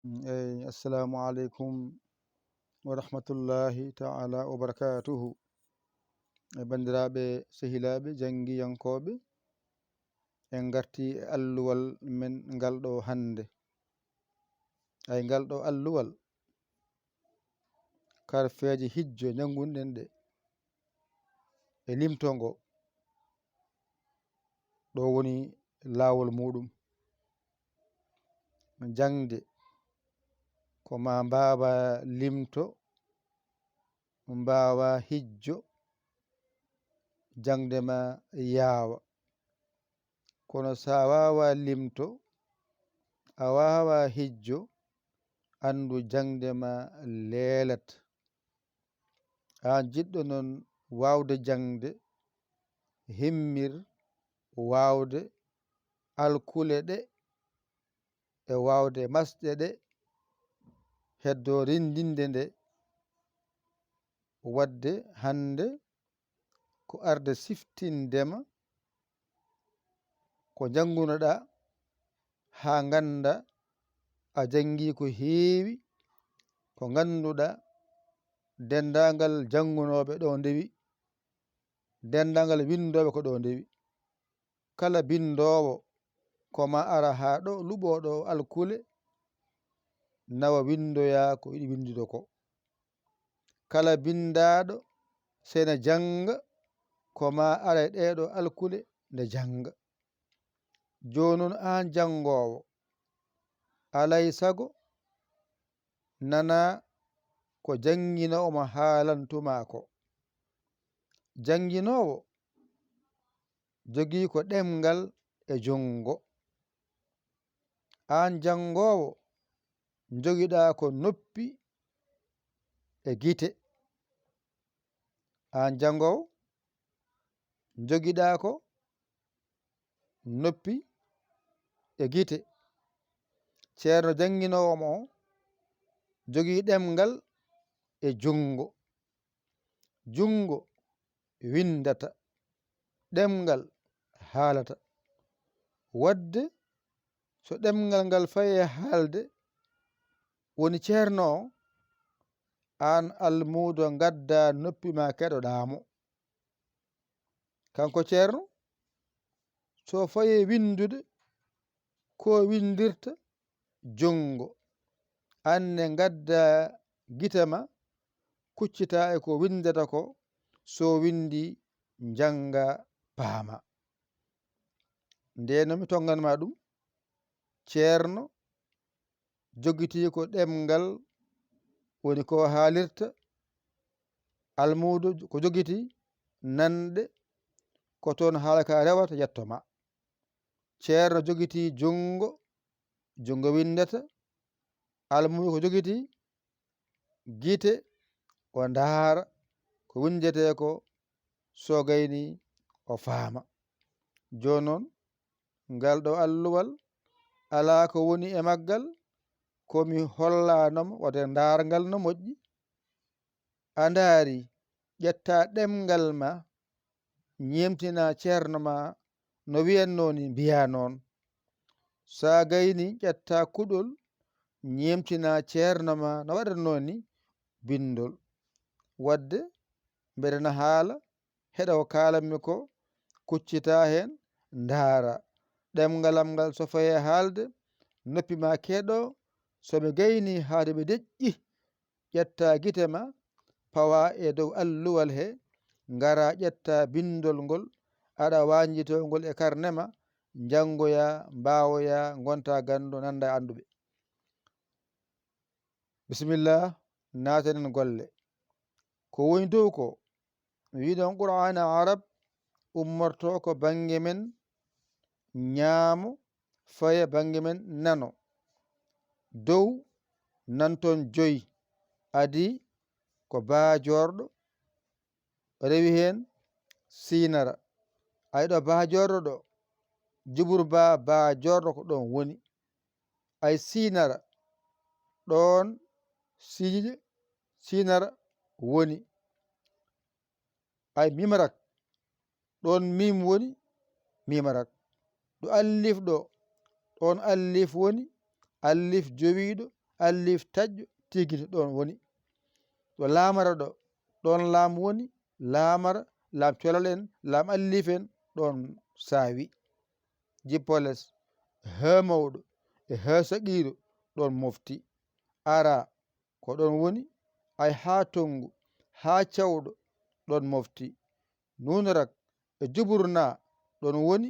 Assalamu alaikum wa rahmatullahi ta'ala wa barakatuhu. Bandiraɓe sehilaɓe jangiyankoɓe, en garti e alluwal men ngal ɗo hande. Ngal ɗo alluwal karfeje hijjo jangunɗen ɗe e limtongo ɗo woni lawol muɗum. Jangde ko ma mbawa limto, mbawa hijjo, jangde ma yaawa. Kono sa wawa limto, a wawa hijjo, andu jangde ma leelat. An jiɗɗo non wawde jangde, himmir wawde alkule ɗe e wawde masɗe ɗe, heddo rindinde nde. Wadde hande ko arde siftindema ko jangunoɗa ha ganda a jangi ko heewi, ko ganduɗa dendagal jangunoɓe ɗo ndewi, dendagal windoɓe ko ɗo ndewi. Kala bindowo koma ara ha ɗo luɓoɗo alkule nawa windoya ko yiɗi windude ko. Kala bindaɗo sena janga koma ara e ɗeɗo alkule nde janga. Jonon an jangowo alay sago nana ko janginowo mo haalantuma ko. Janginowo jogi ko ɗemgal e jungo. An jangowo jogiɗa ko noppi e gite. An jangowo jogiɗa ko noppi e gite. Ceerno janginowo mo jogi ɗemgal e jungo. Jungo windata, ɗemgal haalata. Wadde so ɗemgal ngal faye haalde, woni ceerno o, an almudo gadda noppi ma keɗoɗamo. Kanko ceerno so faye windude ko windirta jungo, anne gadda gitema kuccita e ko windata ko, so windi janga paama. Ndeno mi tonganma ɗum, ceerno jogiti ko ɗemgal woni ko haalirta, almudo ko jogiti nande ko toon haalaka rewata yettoma. Ceerno jogiti jungo, jungo windata, almudo ko jogiti gite o ndaara ko windete ko, so gayni o faama. Jonon ngal ɗo alluwal ala ko woni e maggal komi hollanoma wade ndargal no moƴƴi. A ndaari ƴetta ɗemgal ma ñemtina ceerno ma no wiyanno ni mbiya noon. Sa gayni ƴetta kuɗol ñemtina ceerno ma no waɗatno ni bindol. Wadde mbeɗena haala heɗa ko kalanmi ko, kuccita hen ndaara. Ɗemgalam ngal so faye haalde, noppi ma keɗo. Soɓe gayni haade ɓe deƴƴi, ƴetta gite ma pawa e dow alluwal he, ngara ƴetta bindol ngol, aɗa wanjito ngol e karnema, jangoya mbawoya gonta gando nanda e anduɓe. Bisimillah, naatanen golle. Ko woni dow ko mi wiɗon qur'ana arab ummorto ko bange men ñaamo faye bange men nano. Dow nanton 5 adi ko baajorɗo, rewi hen sinara. Ayɗo baajorɗo ɗo, jubur baajorɗo ko ɗon woni. Ay sinara ɗon sinara woni. Ay mimarak ɗon mim woni, mimarak. Ɗo allif ɗo, ɗon allif woni, allif jowiɗo, alif taƴƴo tigiti ɗon woni ɗo lamara ɗo ɗon laamu woni lamara laam colal en laam allif en ɗon saawi jippoles he mawɗo e he saqiiɗo ɗon mofti ara ko ɗon woni ay ha tongu ha cawɗo ɗon mofti nunarak e juburna ɗon woni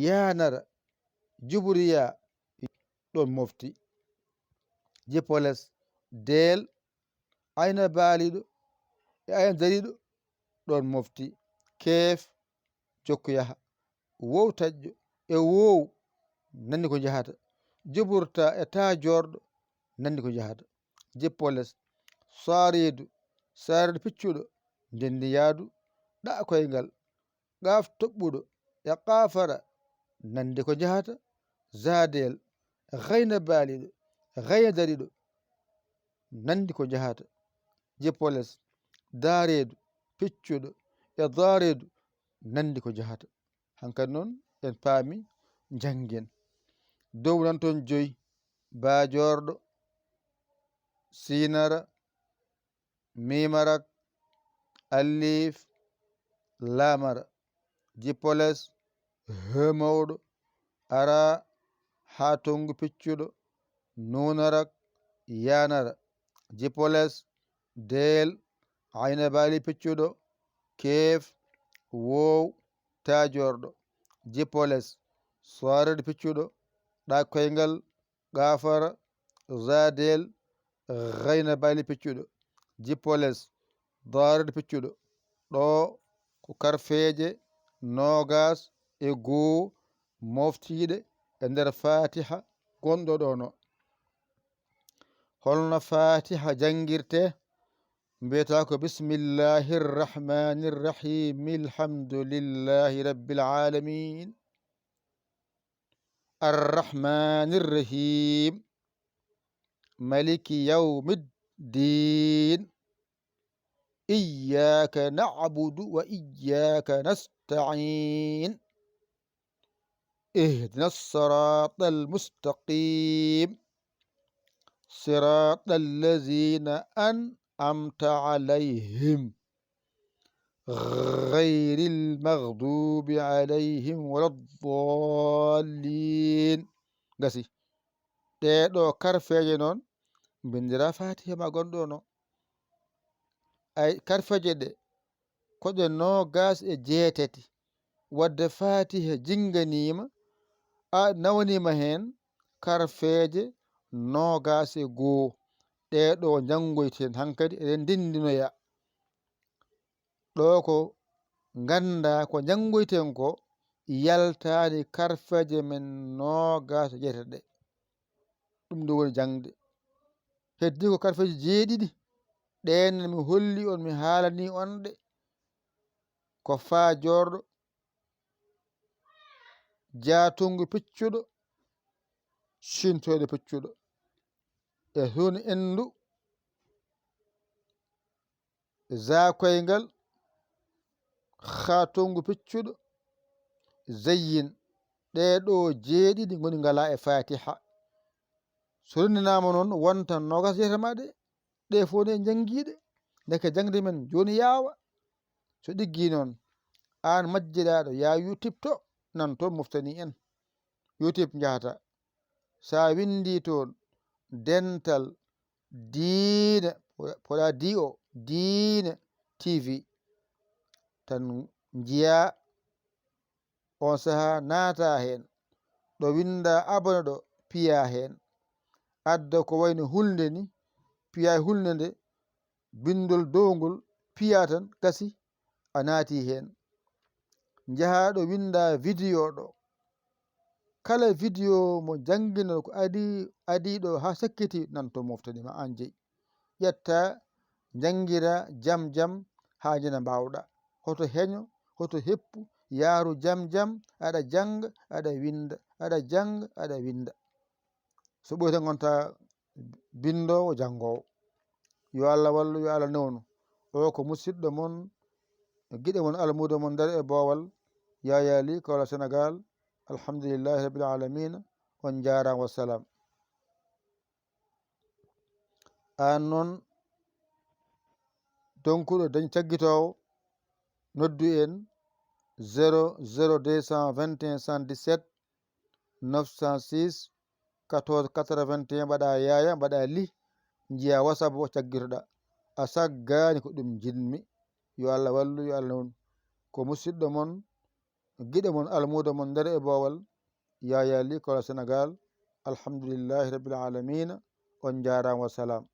yanara juburiya ɗon mofti jippoles del ayna baaliɗo e ayna dariɗo ɗon mofti keef jokku yaha wow taƴƴo e wow nandi ko jahata juburta e ta jorɗo nandi ko jahata jippoles saridu saridu piccuɗo ndendi yaadu ɗa koyngal gaaf toɓɓuɗo e qaafara nandi ko jahata zadel gayna baaliɗo gayna dariɗo nandi ko jahata jippoles daareedu piccuɗo e daareedu nandi ko jahata hankkadi noon en paami janggen dow nan toon joyi baajorɗo sinara mimarak allif lamara jippoles he mawɗo ara ha tongu piccuɗo nunarak yanara jippoles del ayna baali piccuɗo keef wow tajorɗo jippoles soirede piccuɗo ɗa koyngal gafara zadel gayna baali piccuɗo jippoles darede piccuɗo ɗo ko karfeje nogas e goo moftiɗe e nder fatiha gonɗo ɗono holno fatiha jangirte mbiyata ko bismillahi rrahmani rrahim alhamdulillahi rabbil alamin arrahmani rrahim maliki yawmiddin iyyaka na'budu wa iyyaka nasta'in اهدنا الصراط المستقيم صراط الذين أنعمت عليهم غير المغضوب عليهم ولا الضالين gasi ɗeɗo karfeje noon bindira fatiha ma gonɗo no ay karfeje ɗe koɗe nogas e jeetati wadde fatiha jinganima a nawanima hen karfeje nogas e goo ɗeɗo jangoyten hankkadi eɗen ndendinoya ɗo ko ganda ko jangoyten ko yaltani karfeje men nogas e jeetati ɗe ɗum ɗo woni jangde heddi ko karfeje jeeɗiɗi ɗen mi holli on mi haalani on ɗe ko fajorɗo jatungu piccuɗo cintoyde piccuɗo e hun endu zakoyngal hatongu piccuɗo zayyin ɗeɗo jeeɗiɗi goni ngala e fatiha so rondinama noon wontan nogas jeetama ɗe fof ne jangiɗe deke jangde men joni yaawa so ɗiggi noon an majjiɗaɗo ya youtube to nan toon moftani en youtube jahata sa windi toon dental diine poɗa di o diine tv tan jiya on saha naata hen ɗo winda abone ɗo piya hen adda ko wayno hulde ni piya hulde nde bindol dowgol piya tan gasi a naati hen jahaɗo winda vidéo ɗo kala vidéo mo jangguino ko adiɗo ha sakkiti nanto moftanima an jeeyi ƴetta jangira jam jam ha jena mbawɗa hoto heño hoto heppu yaaru jam jam aɗa janga aɗa winda aɗa janga aɗa winda so ɓoyi tan gonta bindowo jangowo yo Allah wallu yo Allah newnu o ko musidɗo mon guiɗe mon almudo mon nder e boowal Yaya li kawla Sénégal alhamdulillahi rabbil alamina on jarama wassalam an noon donkuɗo dañ caggitowo noddu en 00 221 117 906 14 81 mbaɗa yaya mbaɗa li jiya WhatsApp o caggitoɗa a saggani ko ɗum jinmi. yo Allah wallu, yo Allah noon ko musidɗo mon guiɗo mon almudo mon nder e bowal Yaya li kola Sénégal. Alhamdulillahi rabbil alamina. On jarama, wa salam.